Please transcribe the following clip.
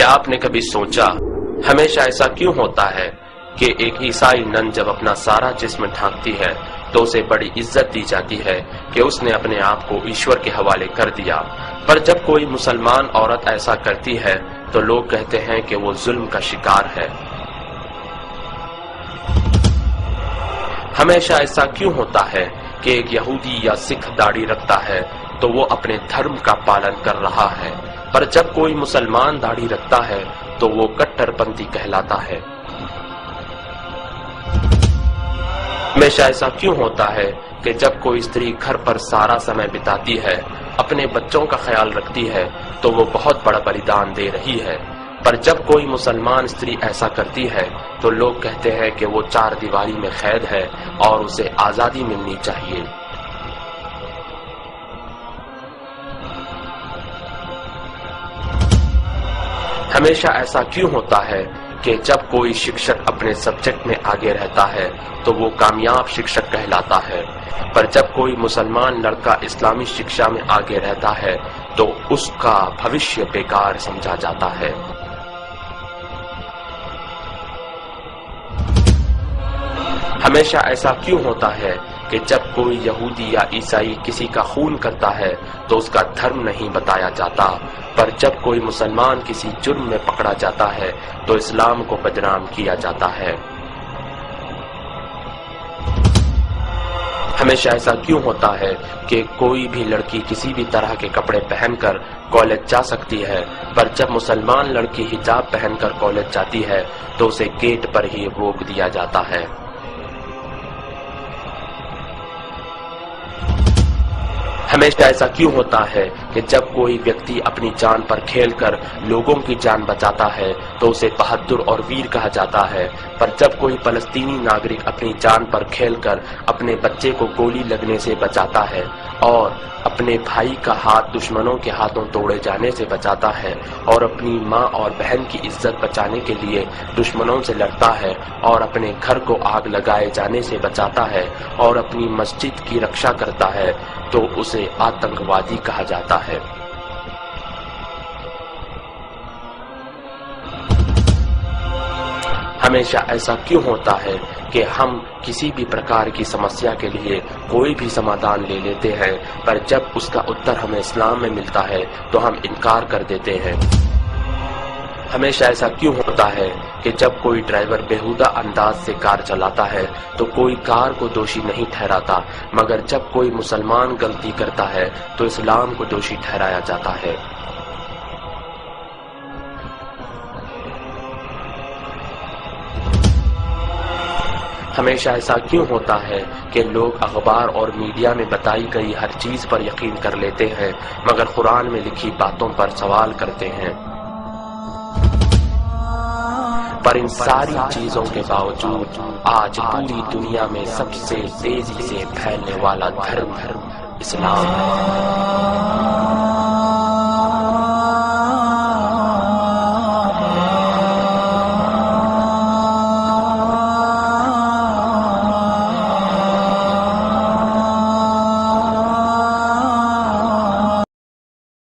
کیا آپ نے کبھی سوچا ہمیشہ ایسا کیوں ہوتا ہے کہ ایک عیسائی نن جب اپنا سارا جسم ڈھانکتی ہے تو اسے بڑی عزت دی جاتی ہے کہ اس نے اپنے آپ کو ایشور کے حوالے کر دیا، پر جب کوئی مسلمان عورت ایسا کرتی ہے تو لوگ کہتے ہیں کہ وہ ظلم کا شکار ہے؟ ہمیشہ ایسا کیوں ہوتا ہے کہ ایک یہودی یا سکھ داڑھی رکھتا ہے تو وہ اپنے دھرم کا پالن کر رہا ہے، پر جب کوئی مسلمان داڑھی رکھتا ہے تو وہ کٹر پنتھی کہلاتا ہے؟ ہمیشہ ایسا کیوں ہوتا ہے کہ جب کوئی استری گھر پر سارا سمے بتاتی ہے، اپنے بچوں کا خیال رکھتی ہے تو وہ بہت بڑا بلیدان دے رہی ہے، پر جب کوئی مسلمان استری ایسا کرتی ہے تو لوگ کہتے ہیں کہ وہ چار دیواری میں قید ہے اور اسے آزادی ملنی چاہیے؟ ہمیشہ ایسا کیوں ہوتا ہے کہ جب کوئی شکشک اپنے سبجیکٹ میں آگے رہتا ہے تو وہ کامیاب شکشک کہلاتا ہے، پر جب کوئی مسلمان لڑکا اسلامی شکشا میں آگے رہتا ہے تو اس کا بھوشیہ بیکار سمجھا جاتا ہے؟ ہمیشہ ایسا کیوں ہوتا ہے کہ جب کوئی یہودی یا عیسائی کسی کا خون کرتا ہے تو اس کا دھرم نہیں بتایا جاتا، پر جب کوئی مسلمان کسی جرم میں پکڑا جاتا ہے تو اسلام کو بدنام کیا جاتا ہے؟ ہمیشہ ایسا کیوں ہوتا ہے کہ کوئی بھی لڑکی کسی بھی طرح کے کپڑے پہن کر کالج جا سکتی ہے، پر جب مسلمان لڑکی حجاب پہن کر کالج جاتی ہے تو اسے گیٹ پر ہی روک دیا جاتا ہے؟ ہمیشہ ایسا کیوں ہوتا ہے کہ جب کوئی ویکتی اپنی جان پر کھیل کر لوگوں کی جان بچاتا ہے تو اسے بہادر اور ویر کہا جاتا ہے، پر جب کوئی فلسطینی ناگرک اپنی جان پر کھیل کر اپنے بچے کو گولی لگنے سے بچاتا ہے اور اپنے بھائی کا ہاتھ دشمنوں کے ہاتھوں توڑے جانے سے بچاتا ہے اور اپنی ماں اور بہن کی عزت بچانے کے لیے دشمنوں سے لڑتا ہے اور اپنے گھر کو آگ لگائے جانے سے بچاتا ہے اور اپنی مسجد کی رکشا کرتا ہے تو اسے آتنکوادی کہا جاتا ہے؟ ہمیشہ ایسا کیوں ہوتا ہے کہ ہم کسی بھی پرکار کی سمسیا کے لیے کوئی بھی سمادھان لے لیتے ہیں، پر جب اس کا اتر ہمیں اسلام میں ملتا ہے تو ہم انکار کر دیتے ہیں؟ ہمیشہ ایسا کیوں ہوتا ہے کہ جب کوئی ڈرائیور بیہودہ انداز سے کار چلاتا ہے تو کوئی کار کو دوشی نہیں ٹھہراتا، مگر جب کوئی مسلمان غلطی کرتا ہے تو اسلام کو دوشی ٹھہرایا جاتا ہے؟ ہمیشہ ایسا کیوں ہوتا ہے کہ لوگ اخبار اور میڈیا میں بتائی گئی ہر چیز پر یقین کر لیتے ہیں مگر قرآن میں لکھی باتوں پر سوال کرتے ہیں؟ پر ان ساری چیزوں کے باوجود آج پوری دنیا میں سب سے تیزی سے پھیلنے والا دھرم اسلام ہے۔